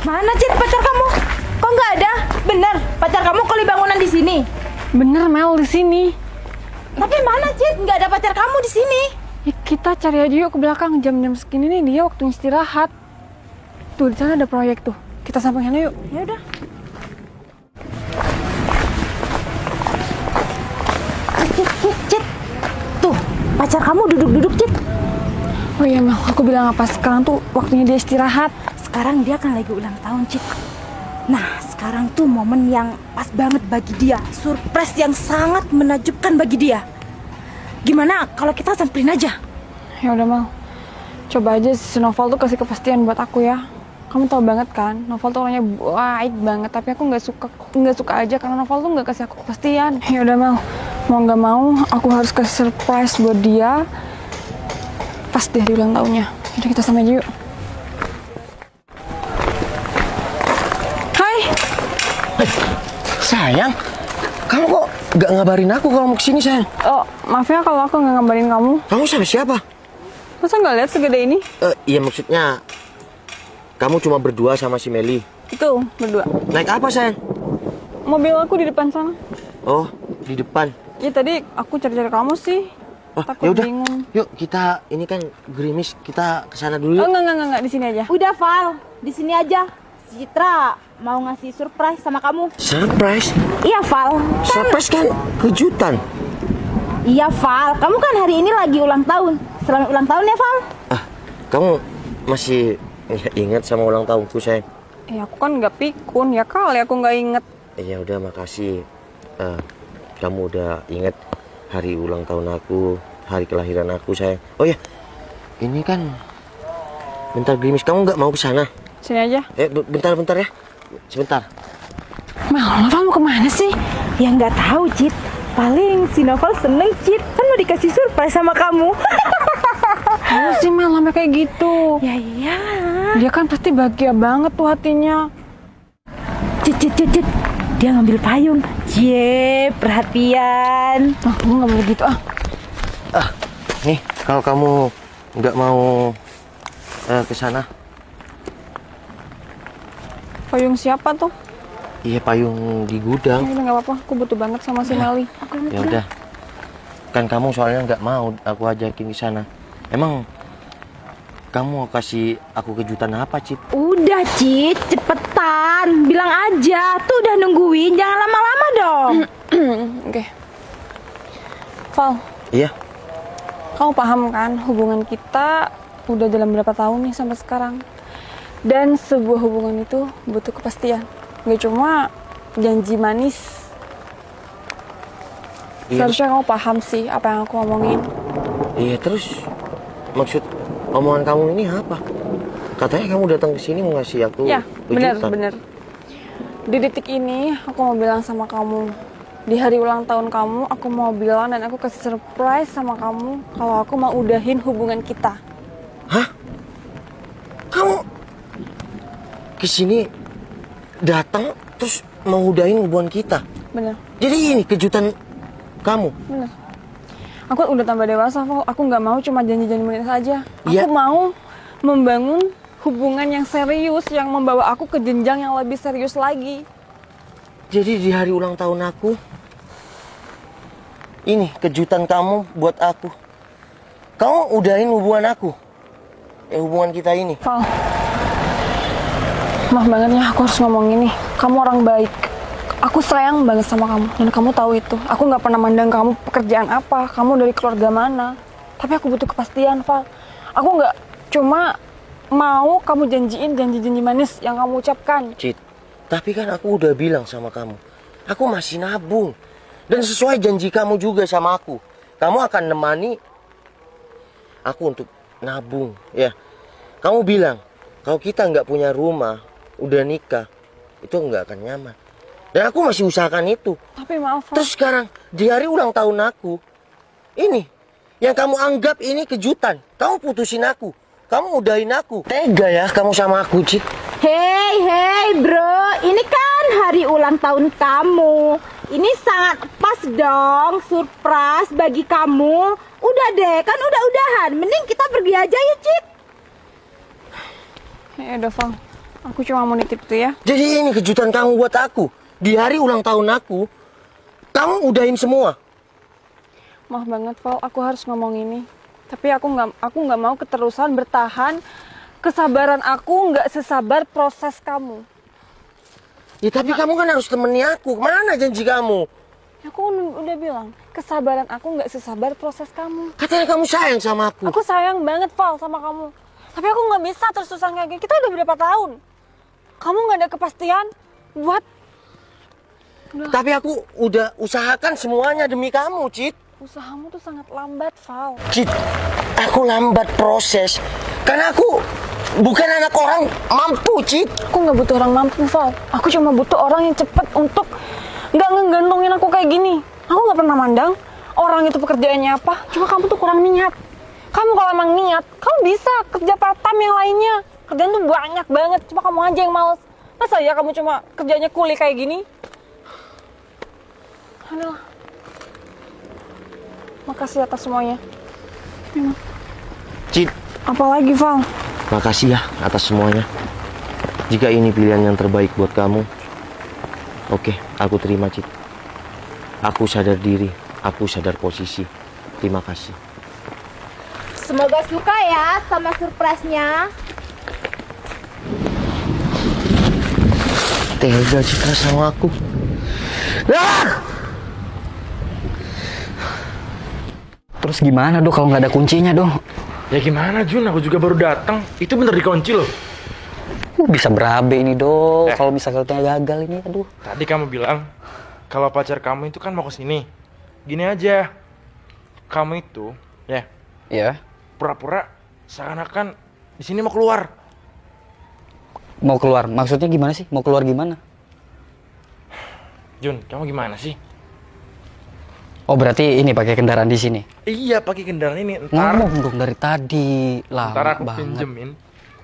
Mana Cid pacar kamu? Kok nggak ada? Bener, pacar kamu kali bangunan di sini. Bener Mel di sini. Tapi mana Cid? Nggak ada pacar kamu di sini. Ya, kita cari aja yuk ke belakang, jam-jam segini nih dia waktu istirahat. Tuh di sana ada proyek tuh. Kita samperin sana yuk. Ya udah. Cid. Tuh, pacar kamu duduk-duduk Cid. Oh iya Mel, aku bilang apa sekarang tuh waktunya dia istirahat. Sekarang dia kan lagi ulang tahun Cid. Nah, sekarang tuh momen yang pas banget bagi dia. Surprise yang sangat menakjubkan bagi dia. Gimana kalau kita samperin aja? Ya udah Mel, coba aja si Noval tuh kasih kepastian buat aku ya. Kamu tahu banget kan, Noval tuh orangnya baik banget, tapi aku nggak suka aja karena Noval tuh nggak kasih aku kepastian. Ya udah Mel, mau nggak mau aku harus kasih surprise buat dia pas di hari ulang tahunnya. Udah kita sama aja yuk. Hai. Sayang, kamu kok nggak ngabarin aku kalau mau kesini sayang? Oh, maaf ya kalau aku nggak ngabarin kamu. Kamu sama siapa? Masa nggak lihat segede ini? Iya maksudnya, kamu cuma berdua sama si Meli. Itu berdua. Naik apa sayang? Mobil aku di depan sana. Oh, di depan. Ya tadi aku cari-cari kamu sih. Oh, Takut yaudah. bingung. Yuk kita ini kan gerimis, kita kesana dulu Oh, yuk. enggak, di sini aja. Udah Val, di sini aja. Citra mau ngasih surprise sama kamu. Surprise? Iya Val. Surprise kan kejutan. Iya Val, kamu kan hari ini lagi ulang tahun. Selamat ulang tahun ya Val. Kamu masih nggak ingat sama ulang tahunku sayang? Ya aku kan nggak pikun ya kali aku nggak inget. Ya udah makasih. Kamu udah ingat hari ulang tahun aku, hari kelahiran aku sayang. Oh ya, ini kan bentar gerimis, kamu nggak mau ke sana? Sini aja. Bentar ya, sebentar. Mel, Noval mau kemana sih? Ya nggak tahu Cid. Paling si Noval seneng Cid, kan mau dikasih surprise sama kamu. Apa sih Mel sampai kayak gitu? Ya iya. Dia kan pasti bahagia banget tuh hatinya. Cid. Dia ngambil payung. Ye, perhatian. Gue nggak boleh gitu Nih, kalau kamu nggak mau ke sana, Payung siapa tuh? iya payung di gudang. Ya udah nggak apa-apa, aku butuh banget sama si Meli. Ya udah, kan kamu soalnya nggak mau aku ajakin ke sana. Emang kamu kasih aku kejutan apa, Cip? Udah Cid, cepetan. Bilang aja, tuh udah nungguin. Jangan lama-lama dong. Oke. Val, Iya. kamu paham kan hubungan kita udah dalam berapa tahun nih sampai sekarang? Dan sebuah hubungan itu butuh kepastian. Gak cuma janji manis. Iya. Seharusnya kamu paham sih apa yang aku ngomongin. Iya, terus maksud omongan kamu ini apa? Katanya kamu datang ke sini mau ngasih aku Ya, kejutan. bener. Di detik ini aku mau bilang sama kamu, di hari ulang tahun kamu, aku mau bilang dan aku kasih surprise sama kamu kalau aku mau udahin hubungan kita. Hah? Kamu ke sini datang terus mau udahin hubungan kita? Bener. Jadi ini kejutan kamu? Bener. Aku udah tambah dewasa, Val. Aku nggak mau cuma janji-janji manis saja. Iya. Aku mau membangun hubungan yang serius, yang membawa aku ke jenjang yang lebih serius lagi. Jadi di hari ulang tahun aku, ini kejutan kamu buat aku. Kamu udahin hubungan aku, hubungan kita ini. Val, maaf banget ya aku harus ngomong ini. Kamu orang baik. Aku sayang banget sama kamu dan kamu tahu itu. Aku nggak pernah mandang kamu pekerjaan apa, kamu dari keluarga mana. Tapi aku butuh kepastian, Val. Aku nggak cuma mau kamu janjiin janji-janji manis yang kamu ucapkan. Cid, tapi kan aku udah bilang sama kamu, aku masih nabung. Dan sesuai janji kamu juga sama aku, kamu akan nemani aku untuk nabung, ya. Kamu bilang, kalau kita nggak punya rumah, udah nikah, itu nggak akan nyaman. Dan aku masih usahakan itu. Tapi maaf, Val. Terus sekarang, di hari ulang tahun aku, ini, yang kamu anggap ini kejutan. Kamu putusin aku, kamu udahin aku. Tega ya kamu sama aku, Cid. Hey bro, ini kan hari ulang tahun kamu. Ini sangat pas dong, surprise bagi kamu. Udah deh, kan udah-udahan. Mending kita pergi aja yuk, Cid. Ya udah, Val. Aku cuma mau nitip tuh ya. Jadi ini kejutan kamu buat aku. Di hari ulang tahun aku, kamu udahin semua. Maaf banget, Val. Aku harus ngomong ini. Tapi aku nggak mau keterusan bertahan. Kesabaran aku nggak sesabar proses kamu. Ya tapi kamu kan harus temani aku. Mana janji kamu? Aku udah bilang, kesabaran aku nggak sesabar proses kamu. Katanya kamu sayang sama aku. Aku sayang banget, Val, sama kamu. Tapi aku nggak bisa terus-terusan kayak gini. Kita udah berapa tahun? Kamu nggak ada kepastian buat... Tapi aku udah usahakan semuanya demi kamu, Cit. Usahamu tuh sangat lambat, Val. Cit, aku lambat proses. Karena aku bukan anak orang mampu, Cit. Aku nggak butuh orang mampu, Val. Aku cuma butuh orang yang cepet untuk nggak ngegantungin aku kayak gini. Aku nggak pernah mandang orang itu pekerjaannya apa. Cuma kamu tuh kurang niat. Kamu kalau emang niat, kamu bisa kerja part-time yang lainnya. Kerjaan tuh banyak banget, cuma kamu aja yang males. Masa ya kamu cuma kerjanya kuli kayak gini? Aduh. Makasih atas semuanya. Cit, Apalagi, Val? makasih ya atas semuanya. Jika ini pilihan yang terbaik buat kamu, oke, aku terima, Cit. Aku sadar diri, aku sadar posisi. Terima kasih. Semoga suka ya sama surprise-nya. Tega Citra sama aku. Ah! Terus gimana dong kalau nggak ada kuncinya dong? Ya gimana Jun, aku juga baru datang. Itu bener dikunci loh. Bisa berabe ini dong. Kalau misalnya gagal ini, aduh. Tadi kamu bilang kalau pacar kamu itu kan mau kesini. Gini aja, kamu itu ya Ya. pura-pura seakan-akan di sini mau keluar. Mau keluar? Maksudnya gimana sih? Mau keluar gimana? Jun, kamu gimana sih? Oh berarti ini pakai kendaraan di sini. Iya, pakai kendaraan ini. Ntar Ngomong dong dari tadi. Lama aku banget. pinjemin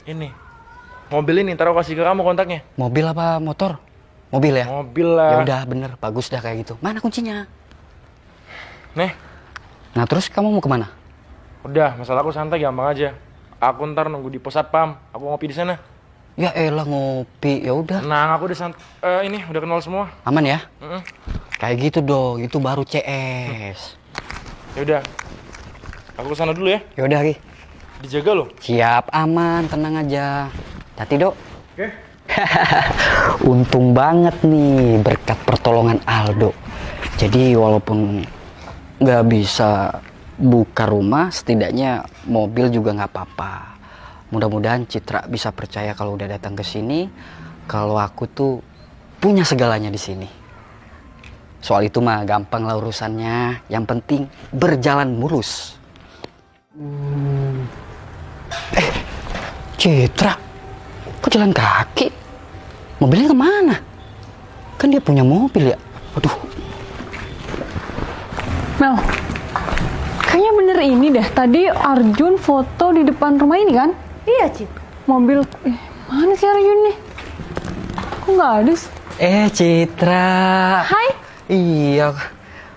ini mobil ini. Ntar aku kasih ke kamu kontaknya. Mobil apa motor? Mobil ya? Mobil Ya lah. udah bener, bagus dah kayak gitu. Mana kuncinya? Nih, Nah terus kamu mau kemana? udah, masalah aku santai, gampang aja. Aku ntar nunggu di pos satpam. Aku ngopi di sana. Ya elah ngopi, ya udah. Tenang, aku udah ini udah kenal semua. Aman ya? Mm-mm. Kayak gitu dong, itu baru CS. Ya udah, aku kesana dulu ya. Ya udah Ki. Dijaga loh. Siap, aman, tenang aja. Hati dok. Oke. Untung banget nih berkat pertolongan Aldo. Jadi walaupun nggak bisa buka rumah, setidaknya mobil juga nggak apa-apa. Mudah-mudahan Citra bisa percaya kalau udah datang ke sini, kalau aku tuh punya segalanya di sini. Soal itu mah gampang lah urusannya. Yang penting berjalan mulus. Citra, kok jalan kaki? Mobilnya kemana? Kan dia punya mobil ya. Waduh. Mel, kayaknya bener ini deh. Tadi Arjun foto di depan rumah ini kan? Iya, Cit. Mobil, mana sih Arjun nih? Kok nggak ada sih? Citra. Hai. Iya.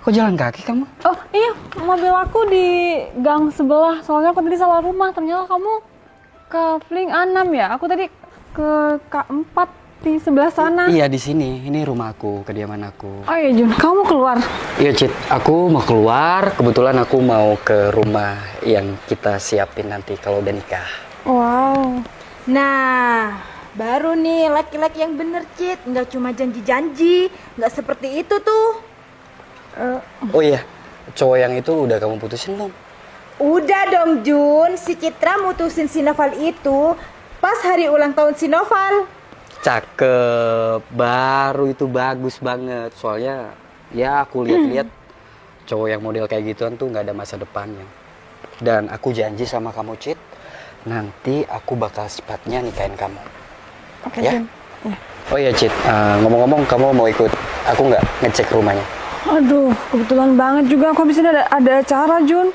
Kok jalan kaki kamu? Oh iya, mobil aku di gang sebelah. Soalnya aku tadi salah rumah. Ternyata kamu ke Fling A6 ya? Aku tadi ke K4 di sebelah sana. Iya di sini. Ini rumahku, kediaman aku. Oh iya Jun, kamu keluar. Iya Cit, aku mau keluar. Kebetulan aku mau ke rumah yang kita siapin nanti kalau udah nikah. Wow. Nah, baru nih laki-laki yang bener, Cit. Nggak cuma janji-janji. Nggak seperti itu tuh. Oh iya, cowok yang itu udah kamu putusin belum? Udah dong, Jun. Si Citra mutusin si Noval itu pas hari ulang tahun si Noval. Cakep, baru itu bagus banget. Soalnya ya aku lihat-lihat cowok yang model kayak gituan tuh nggak ada masa depannya. Dan aku janji sama kamu Cit, nanti aku bakal cepatnya nikahin kamu. Oke Ya? Jun. Oh iya Cit, ngomong-ngomong kamu mau ikut aku nggak ngecek rumahnya? Aduh, kebetulan banget juga aku habis ini ada acara Jun.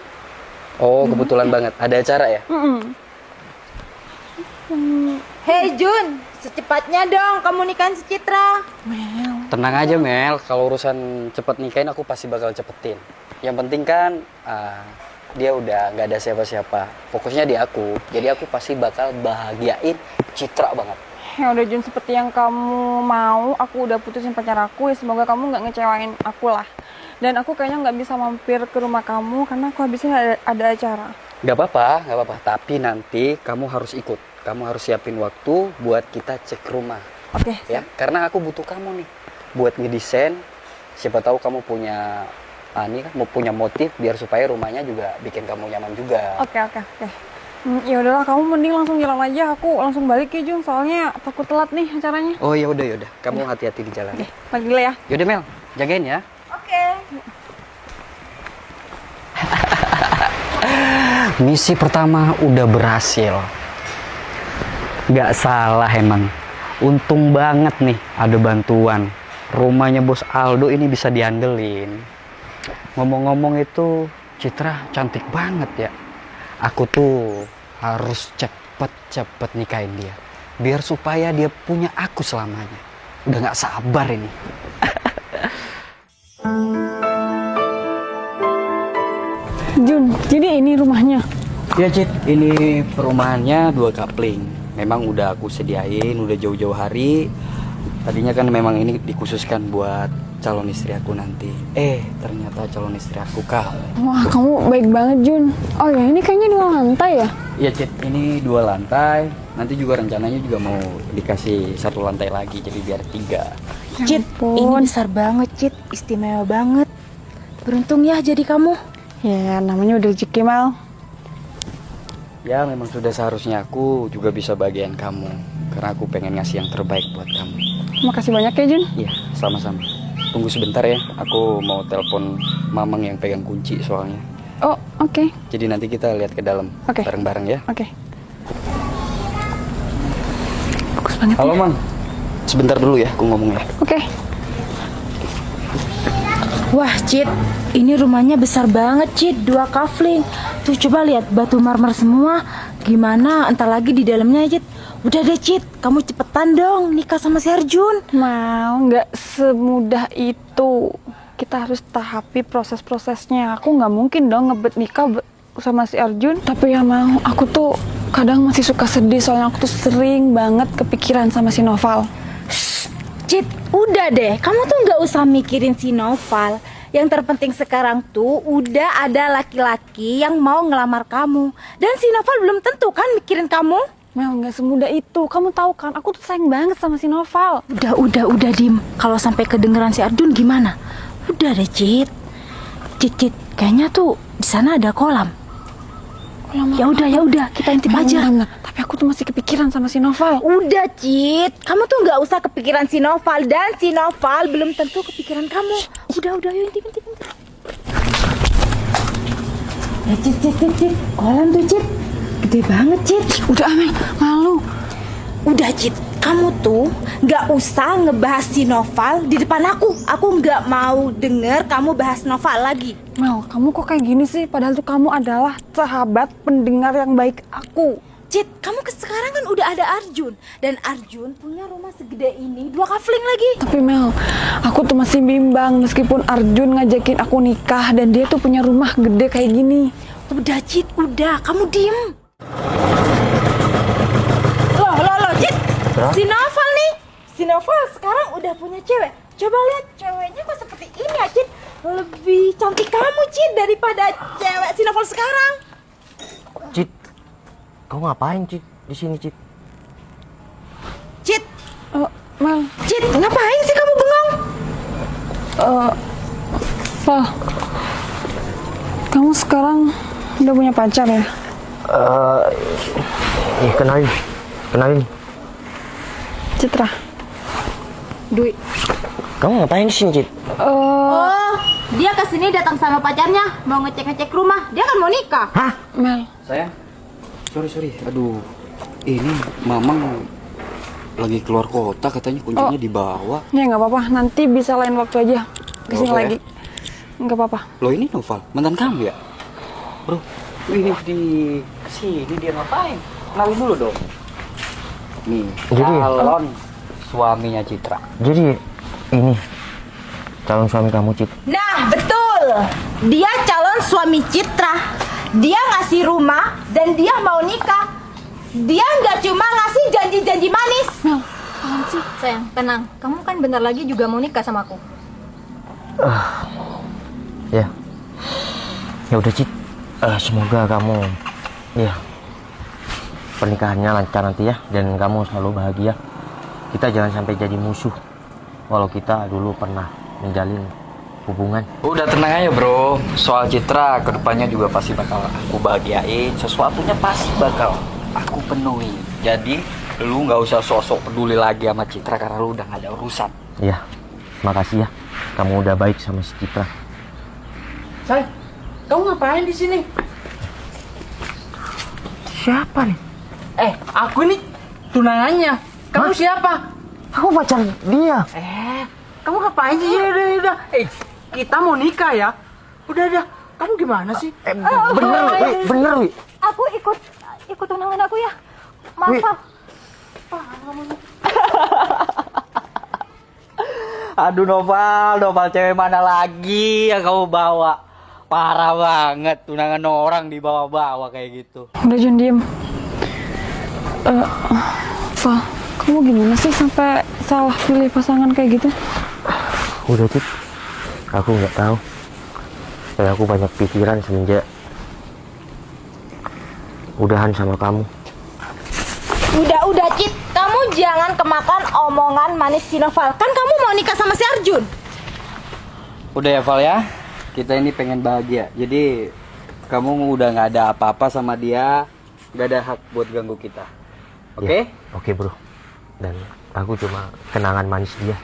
Oh kebetulan banget, ada acara ya? Hei Jun, secepatnya dong kamu nikahin si Citra. Tenang aja Mel, kalau urusan cepet nikahin aku pasti bakal cepetin. Yang penting kan dia udah nggak ada siapa-siapa, fokusnya di aku. Jadi aku pasti bakal bahagiain Citra banget. Ya udah Jun, seperti yang kamu mau, aku udah putusin pacar aku. Ya semoga kamu nggak ngecewain aku lah. Dan aku kayaknya nggak bisa mampir ke rumah kamu karena aku habisnya ada acara. Nggak apa-apa. Tapi nanti kamu harus ikut. Kamu harus siapin waktu buat kita cek rumah. Oke. Ya, karena aku butuh kamu nih buat ngedesain. Siapa tahu kamu punya mau punya motif biar supaya rumahnya juga bikin kamu nyaman juga. Oke. Ya udahlah, kamu mending langsung jalan aja. Aku langsung balik ya Jun, soalnya takut telat nih acaranya. Oh ya udah. Kamu hati-hati di jalan. Oke, pagi lah ya. Yaudah Mel, jagain ya. Oke. Misi pertama udah berhasil. Gak salah emang. Untung banget nih ada bantuan. Rumahnya Bos Aldo ini bisa diandelin. Ngomong-ngomong itu Citra cantik banget ya. Aku tuh harus cepet-cepet nikahin dia. Biar supaya dia punya aku selamanya. Udah gak sabar ini. Jun, jadi ini rumahnya. Ya Cit, ini perumahannya 2 kapling. Memang udah aku sediain, udah jauh-jauh hari. Tadinya kan memang ini dikhususkan buat calon istri aku nanti. Ternyata calon istri aku kamu. Wah, kamu baik banget Jun. Oh ya, ini kayaknya 2 lantai ya? Iya Cit, ini 2 lantai. Nanti juga rencananya juga mau dikasih 1 lantai lagi, jadi biar 3. Cit, ampun. ini besar banget, Cit. Istimewa banget. Beruntung ya jadi kamu. Ya, namanya udah rezeki Mal. Ya memang sudah seharusnya aku juga bisa bagian kamu. Karena aku pengen ngasih yang terbaik buat kamu. Makasih banyak ya Jun. Iya, sama-sama. Tunggu sebentar ya, aku mau telepon Mamang yang pegang kunci soalnya. Oh, oke. Jadi nanti kita lihat ke dalam Oke. bareng-bareng ya. Oke. Bagus banget Halo ya. Mang, sebentar dulu ya, aku ngomong ya. Oke. Wah, Cit, ini rumahnya besar banget, Cit. 2 kafling. Tuh, coba lihat batu marmer semua. Gimana? Entar lagi di dalamnya, Cit. Udah deh, Cit. Kamu cepetan dong nikah sama si Arjun. Mau, nggak semudah itu. Kita harus tahapi proses-prosesnya. Aku nggak mungkin dong ngebet nikah sama si Arjun. Tapi ya mau, aku tuh kadang masih suka sedih soalnya aku tuh sering banget kepikiran sama si Noval. Cit, udah deh. Kamu tuh nggak usah mikirin si Noval. Yang terpenting sekarang tuh udah ada laki-laki yang mau ngelamar kamu. Dan si Noval belum tentu kan mikirin kamu. Mel, nggak semudah itu. Kamu tahu kan, aku tuh sayang banget sama si Noval. Udah, Dim. Kalau sampai kedengeran si Arjun gimana? Udah deh, Cit. Cit, kayaknya tuh di sana ada kolam. Ya udah, kita intip aja. Bener. Tapi aku tuh masih kepikiran sama si Noval. Udah, Cit. Kamu tuh nggak usah kepikiran si Noval. Dan si Noval belum tentu kepikiran kamu. Udah, yuk intip. Ya, Cit. Kolam tuh, Cit. Gede banget, Cit. Udah, Mel, malu. Udah, Cit. Kamu tuh nggak usah ngebahas si Noval di depan aku. Aku nggak mau denger kamu bahas Noval lagi. Mel, kamu kok kayak gini sih? Padahal tuh kamu adalah sahabat pendengar yang baik aku. Cit, kamu sekarang kan udah ada Arjun. Dan Arjun punya rumah segede ini, 2 kafling lagi. Tapi Mel, aku tuh masih bimbang meskipun Arjun ngajakin aku nikah dan dia tuh punya rumah gede kayak gini. Udah, Cit, udah. Kamu diem. Loh, Cit. Si Noval nih. Si Noval sekarang udah punya cewek. Coba lihat ceweknya kok seperti ini ya, Cit. Lebih cantik kamu, Cit, daripada cewek si Noval sekarang. Cit, kau ngapain Cit di sini Cit? Cit, Mel, Cit, ngapain sih kamu bengong? Val, kamu sekarang udah punya pacar ya? Kenalin. Citra. Dwi. Kamu ngapain di sini Cit? Oh, dia kesini datang sama pacarnya. Mau ngecek rumah. Dia kan mau nikah. Hah? Mel, Sayang, sorry. Aduh, ini Mamang lagi keluar kota, katanya kuncinya dibawa. ya nggak apa-apa. Nanti bisa lain waktu aja. Kesini Nggak apa-apa lagi. Nggak apa-apa. Loh ini Noval, mantan kamu ya? Bro, ini di sini dia ngapain? Kenalin dulu dong. Nih, calon suaminya Citra. Jadi ini calon suami kamu Cit. Nah, betul. Dia calon suami Citra. Dia ngasih rumah dan dia mau nikah. Dia nggak cuma ngasih janji-janji manis. Mel, apaan sih? Sayang, tenang. Kamu kan bentar lagi juga mau nikah sama aku. Ya. Ya udah, Cit. Semoga kamu ya pernikahannya lancar nanti ya, dan kamu selalu bahagia. Kita jangan sampai jadi musuh. Walau kita dulu pernah menjalin hubungan. Udah tenang aja bro, soal Citra kedepannya juga pasti bakal aku bahagiain. Sesuatunya pasti bakal aku penuhi. Jadi lu nggak usah sok-sok peduli lagi sama Citra karena lu udah gak ada urusan. Iya, makasih ya. Kamu udah baik sama si Citra. Say, kamu ngapain di sini? Siapa nih? Aku ini tunangannya. Kamu siapa? Aku pacar dia. Kamu ngapain sih? Udah. Kita mau nikah ya. Udah. Kamu gimana sih? Bener, Wi. Aku ikut tunangan aku ya. Maaf, Wi. Val. Aduh Noval cewek mana lagi yang kamu bawa? Parah banget, tunangan orang dibawa-bawa kayak gitu. Udah Jun, diem. Val, kamu gimana sih sampai salah pilih pasangan kayak gitu? Udah, Cit. Aku nggak tahu. Kayak aku banyak pikiran semenjak udahan sama kamu. Udah, Cit. Kamu jangan kemakan omongan manis si Noval. Kan kamu mau nikah sama si Arjun. Udah ya Val ya, kita ini pengen bahagia. Jadi kamu udah nggak ada apa-apa sama dia, nggak ada hak buat ganggu kita. Oke? Oke, bro. Dan aku cuma kenangan manis dia.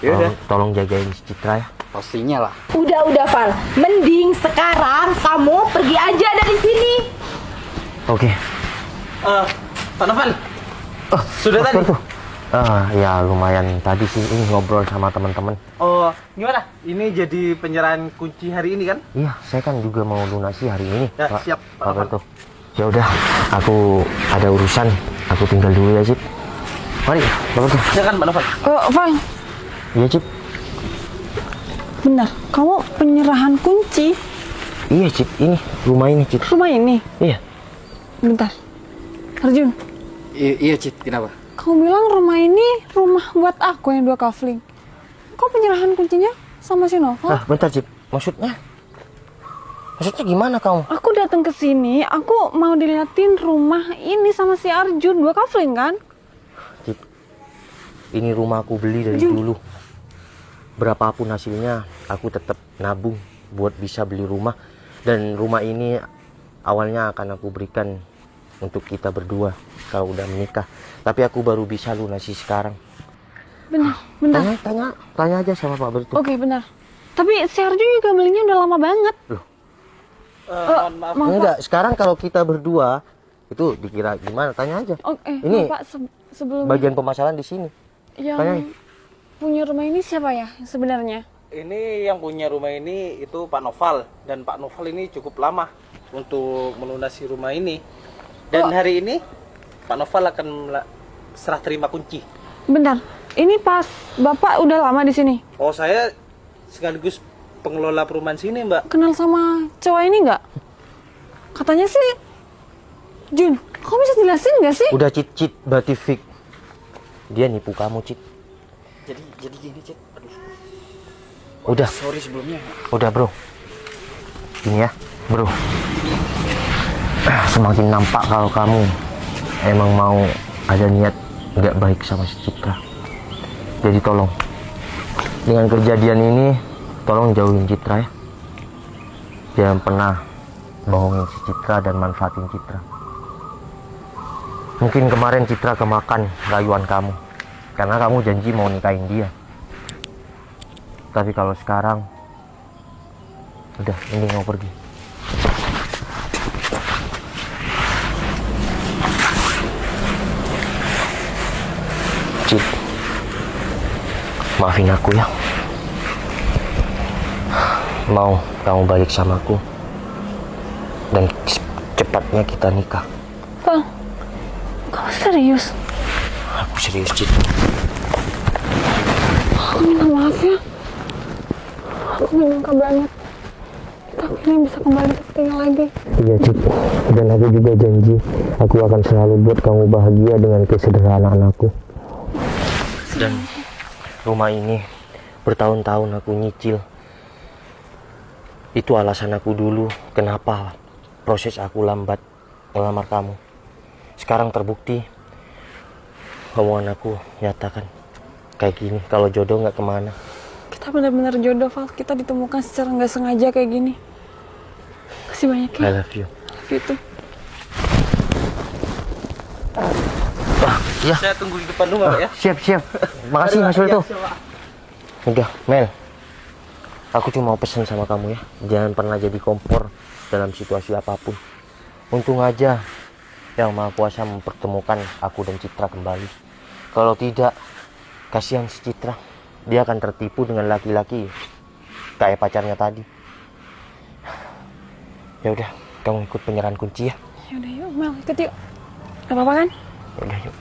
Yaudah. Tolong jagain si Citra ya. Pastinya lah. Udah, Val. Mending sekarang kamu pergi aja dari sini. Oke. Pak Novel. Sudah Mas tadi? Pur tuh. Ya lumayan tadi sih ini ngobrol sama teman-teman. Oh, gimana? Ini jadi penyerahan kunci hari ini kan? Iya, saya kan juga mau lunasi hari ini. Ya, siap, Pak Pak Novel. Berto. Ya udah, aku ada urusan. Aku tinggal dulu ya, Cip. Mari, Pak Berto. Silakan Pak Novel. Val, Iya, Cip. benar. Kamu penyerahan kunci Iya, Cip. Ini rumah ini, Cip. rumah ini. Iya. Bentar. Arjun, Iya Cit, kenapa? kamu bilang rumah ini rumah buat aku yang 2 kafling. Kok penyerahan kuncinya sama si Noval? Bentar, Cip. Maksudnya gimana kamu? Aku datang ke sini, aku mau diliatin rumah ini sama si Arjun 2 kafling kan? Cip, ini rumah aku beli dari dulu. Berapapun hasilnya, aku tetap nabung buat bisa beli rumah. Dan rumah ini awalnya akan aku berikan untuk kita berdua kalau udah menikah. Tapi aku baru bisa lunasi sekarang. Benar. Tanya aja sama Pak Bertu. Oke, benar. Tapi si Arjun juga belinya udah lama banget. Mohon maaf. Maaf, Pak. Enggak, sekarang kalau kita berdua itu dikira gimana? Tanya aja. Oke, Ini Pak, sebelumnya Bagian pemasaran di sini. yang tanya. punya rumah ini siapa ya sebenarnya? Ini yang punya rumah ini itu Pak Noval, dan Pak Noval ini cukup lama untuk melunasi rumah ini. Dan hari ini Pak Noval akan serah terima kunci. Bentar, ini pas Bapak udah lama di sini. Oh, saya sekaligus pengelola perumahan sini, Mbak. Kenal sama cowok ini nggak? Katanya sih, Jun, kamu bisa jelasin nggak sih? Udah, Cit, berarti fix. Dia nipu kamu, Cit. Jadi gini Cit. Aduh, Udah. sorry sebelumnya. Udah, bro. Ini ya, bro. Semakin nampak kalau kamu emang mau ada niat nggak baik sama si Citra. Jadi tolong, dengan kejadian ini, tolong jauhin Citra ya. Jangan pernah bohongin si Citra dan manfaatin Citra. Mungkin kemarin Citra kemakan rayuan kamu, karena kamu janji mau nikahin dia. Tapi kalau sekarang, udah, ini mau pergi. Cip, maafin aku ya. Mau kamu balik sama aku, dan cepatnya kita nikah. Bang, kamu serius? Aku serius, Cip. Aku minta maaf ya. Aku gak nyangka banget. kita akhirnya bisa kembali seperti lagi. Iya Cid, dan aku juga janji aku akan selalu buat kamu bahagia dengan kesederhanaan aku. Dan rumah ini bertahun-tahun aku nyicil. Itu alasan aku dulu kenapa proses aku lambat melamar kamu. Sekarang terbukti omongan aku nyatakan kayak gini, kalau jodoh nggak kemana. Kita benar-benar jodoh, Val. Kita ditemukan secara nggak sengaja kayak gini. Makasih banyak ya. I love you. Love you too. Ya. Saya tunggu di depan rumah, Pak ya. Siap. Makasih Mas Wilto. Udah, Mel. Aku cuma mau pesan sama kamu ya, jangan pernah jadi kompor dalam situasi apapun. Untung aja Yang Maha Kuasa mempertemukan aku dan Citra kembali. Kalau tidak, kasihan si Citra. Dia akan tertipu dengan laki-laki kayak pacarnya tadi. Ya udah, kamu ikut penyerahan kunci ya. Ya udah yuk, Mel, ikut yuk. Gak apa-apa kan? Ya udah yuk.